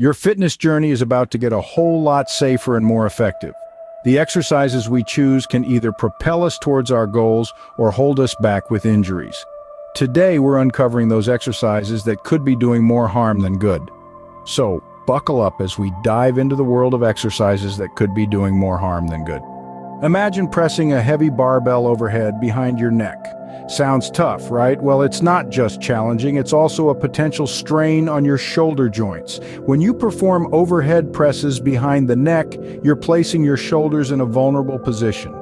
Your fitness journey is about to get a whole lot safer and more effective. The exercises we choose can either propel us towards our goals or hold us back with injuries. Today, we're uncovering those exercises that could be doing more harm than good. So, buckle up as we dive into the world of exercises that could be doing more harm than good. Imagine pressing a heavy barbell overhead behind your neck. Sounds tough, right? Well, it's not just challenging, it's also a potential strain on your shoulder joints. When you perform overhead presses behind the neck, you're placing your shoulders in a vulnerable position.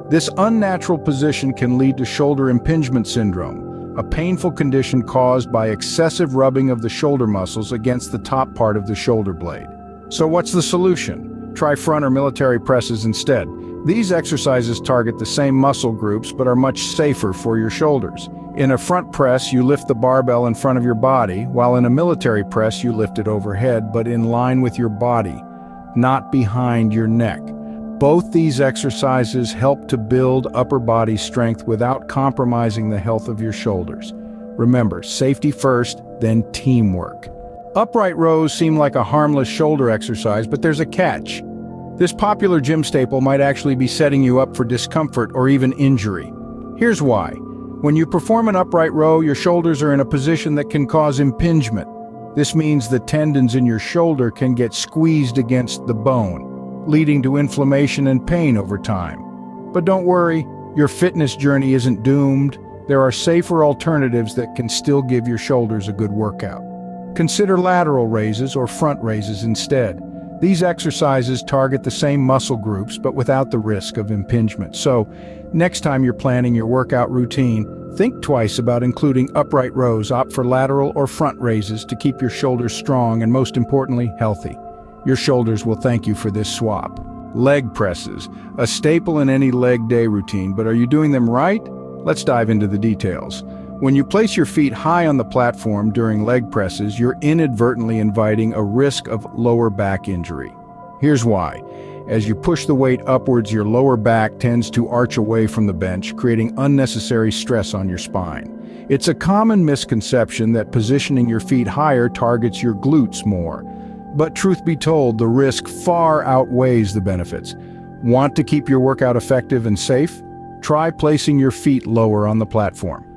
This unnatural position can lead to shoulder impingement syndrome, a painful condition caused by excessive rubbing of the shoulder muscles against the top part of the shoulder blade. So what's the solution? Try front or military presses instead. These exercises target the same muscle groups but are much safer for your shoulders. In a front press, you lift the barbell in front of your body, while in a military press, you lift it overhead but in line with your body, not behind your neck. Both these exercises help to build upper body strength without compromising the health of your shoulders. Remember, safety first, then teamwork. Upright rows seem like a harmless shoulder exercise, but there's a catch. This popular gym staple might actually be setting you up for discomfort or even injury. Here's why. When you perform an upright row, your shoulders are in a position that can cause impingement. This means the tendons in your shoulder can get squeezed against the bone, leading to inflammation and pain over time. But don't worry, your fitness journey isn't doomed. There are safer alternatives that can still give your shoulders a good workout. Consider lateral raises or front raises instead. These exercises target the same muscle groups but without the risk of impingement. So, next time you're planning your workout routine, think twice about including upright rows. Opt for lateral or front raises to keep your shoulders strong and, most importantly, healthy. Your shoulders will thank you for this swap. Leg presses, a staple in any leg day routine, but are you doing them right? Let's dive into the details. When you place your feet high on the platform during leg presses, you're inadvertently inviting a risk of lower back injury. Here's why. As you push the weight upwards, your lower back tends to arch away from the bench, creating unnecessary stress on your spine. It's a common misconception that positioning your feet higher targets your glutes more. But truth be told, the risk far outweighs the benefits. Want to keep your workout effective and safe? Try placing your feet lower on the platform.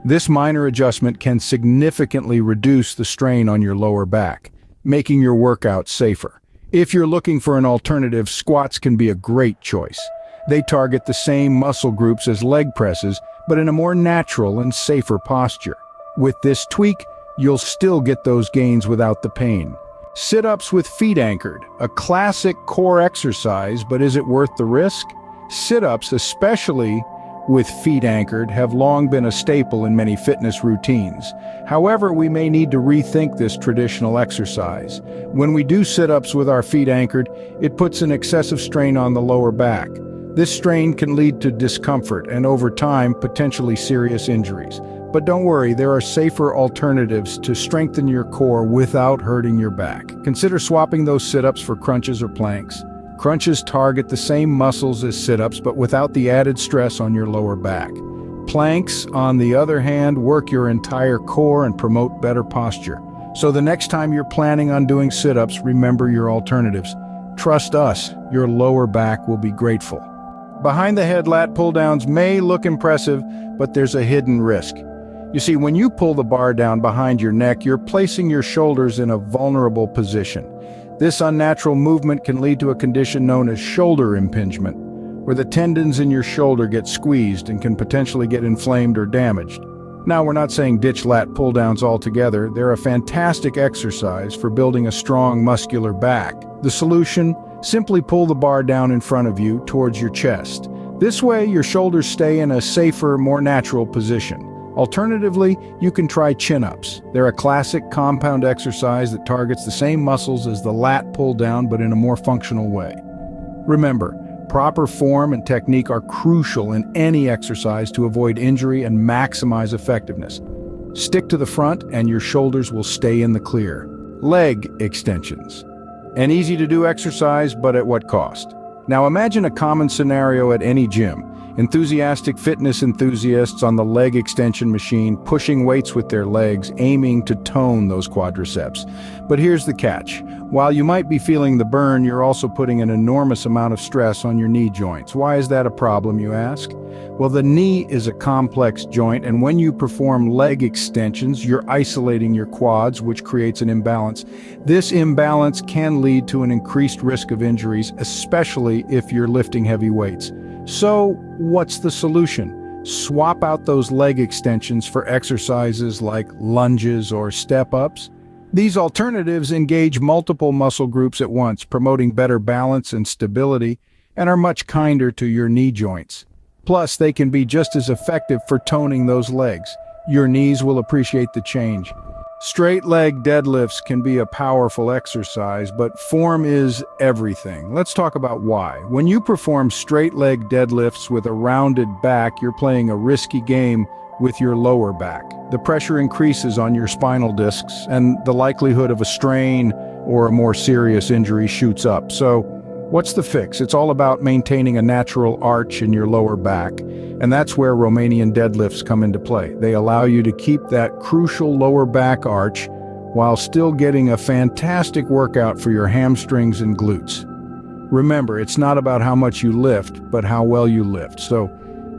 This minor adjustment can significantly reduce the strain on your lower back, making your workout safer. If you're looking for an alternative, squats can be a great choice. They target the same muscle groups as leg presses, but in a more natural and safer posture. With this tweak, you'll still get those gains without the pain. Sit-ups with feet anchored, a classic core exercise, but is it worth the risk? Sit-ups, especially with feet anchored, have long been a staple in many fitness routines. However, we may need to rethink this traditional exercise. When we do sit-ups with our feet anchored, it puts an excessive strain on the lower back. This strain can lead to discomfort and, over time, potentially serious injuries. But don't worry, there are safer alternatives to strengthen your core without hurting your back. Consider swapping those sit-ups for crunches or planks. Crunches target the same muscles as sit-ups, but without the added stress on your lower back. Planks, on the other hand, work your entire core and promote better posture. So the next time you're planning on doing sit-ups, remember your alternatives. Trust us, your lower back will be grateful. Behind the head lat pull-downs may look impressive, but there's a hidden risk. You see, when you pull the bar down behind your neck, you're placing your shoulders in a vulnerable position. This unnatural movement can lead to a condition known as shoulder impingement, where the tendons in your shoulder get squeezed and can potentially get inflamed or damaged. Now, we're not saying ditch lat pull-downs altogether. They're a fantastic exercise for building a strong muscular back. The solution? Simply pull the bar down in front of you towards your chest. This way, your shoulders stay in a safer, more natural position. Alternatively, you can try chin-ups. They're a classic compound exercise that targets the same muscles as the lat pull-down, but in a more functional way. Remember, proper form and technique are crucial in any exercise to avoid injury and maximize effectiveness. Stick to the front and your shoulders will stay in the clear. Leg extensions. An easy-to-do exercise, but at what cost? Now imagine a common scenario at any gym. Enthusiastic fitness enthusiasts on the leg extension machine, pushing weights with their legs, aiming to tone those quadriceps. But here's the catch. While you might be feeling the burn, you're also putting an enormous amount of stress on your knee joints. Why is that a problem, you ask? Well, the knee is a complex joint, and when you perform leg extensions, you're isolating your quads, which creates an imbalance. This imbalance can lead to an increased risk of injuries, especially if you're lifting heavy weights. So, what's the solution? Swap out those leg extensions for exercises like lunges or step-ups. These alternatives engage multiple muscle groups at once, promoting better balance and stability, and are much kinder to your knee joints. Plus, they can be just as effective for toning those legs. Your knees will appreciate the change. Straight leg deadlifts can be a powerful exercise, but form is everything. Let's talk about why. When you perform straight leg deadlifts with a rounded back, you're playing a risky game with your lower back. The pressure increases on your spinal discs, and the likelihood of a strain or a more serious injury shoots up. So, what's the fix? It's all about maintaining a natural arch in your lower back, and that's where Romanian deadlifts come into play. They allow you to keep that crucial lower back arch while still getting a fantastic workout for your hamstrings and glutes. Remember, it's not about how much you lift, but how well you lift. So,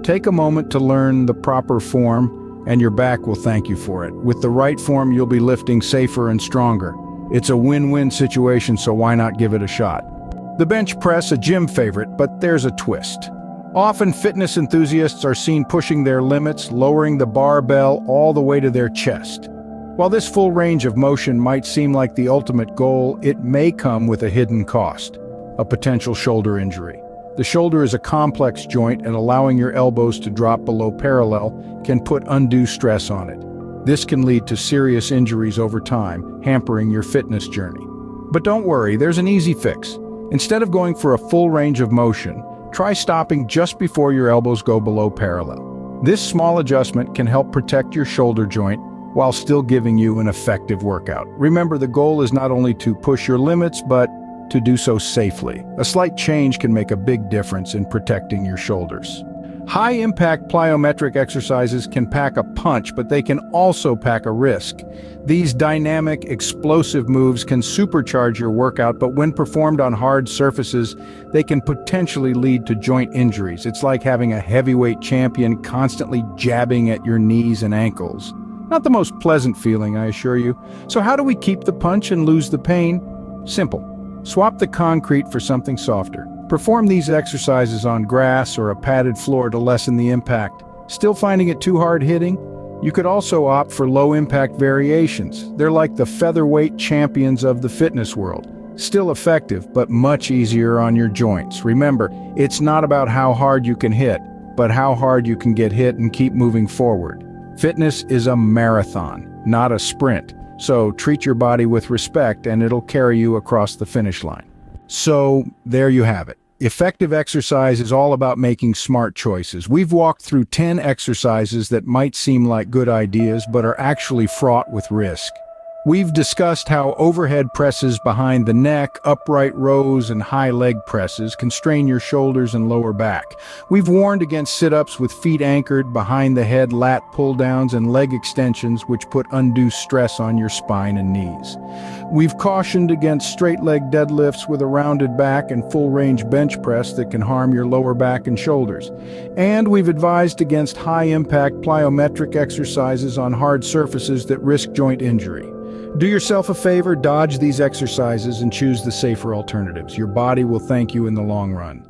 take a moment to learn the proper form, and your back will thank you for it. With the right form, you'll be lifting safer and stronger. It's a win-win situation, so why not give it a shot? The bench press, a gym favorite, but there's a twist. Often fitness enthusiasts are seen pushing their limits, lowering the barbell all the way to their chest. While this full range of motion might seem like the ultimate goal, it may come with a hidden cost, a potential shoulder injury. The shoulder is a complex joint, and allowing your elbows to drop below parallel can put undue stress on it. This can lead to serious injuries over time, hampering your fitness journey. But don't worry, there's an easy fix. Instead of going for a full range of motion, try stopping just before your elbows go below parallel. This small adjustment can help protect your shoulder joint while still giving you an effective workout. Remember, the goal is not only to push your limits, but to do so safely. A slight change can make a big difference in protecting your shoulders. High-impact plyometric exercises can pack a punch, but they can also pack a risk. These dynamic, explosive moves can supercharge your workout, but when performed on hard surfaces, they can potentially lead to joint injuries. It's like having a heavyweight champion constantly jabbing at your knees and ankles. Not the most pleasant feeling, I assure you. So how do we keep the punch and lose the pain? Simple. Swap the concrete for something softer. Perform these exercises on grass or a padded floor to lessen the impact. Still finding it too hard hitting? You could also opt for low-impact variations. They're like the featherweight champions of the fitness world. Still effective, but much easier on your joints. Remember, it's not about how hard you can hit, but how hard you can get hit and keep moving forward. Fitness is a marathon, not a sprint. So treat your body with respect, and it'll carry you across the finish line. So there you have it. Effective exercise is all about making smart choices. We've walked through 10 exercises that might seem like good ideas, but are actually fraught with risk. We've discussed how overhead presses behind the neck, upright rows, and high leg presses can strain your shoulders and lower back. We've warned against sit-ups with feet anchored, behind the head lat pull-downs, and leg extensions which put undue stress on your spine and knees. We've cautioned against straight leg deadlifts with a rounded back and full-range bench press that can harm your lower back and shoulders. And we've advised against high-impact plyometric exercises on hard surfaces that risk joint injury. Do yourself a favor, dodge these exercises and choose the safer alternatives. Your body will thank you in the long run.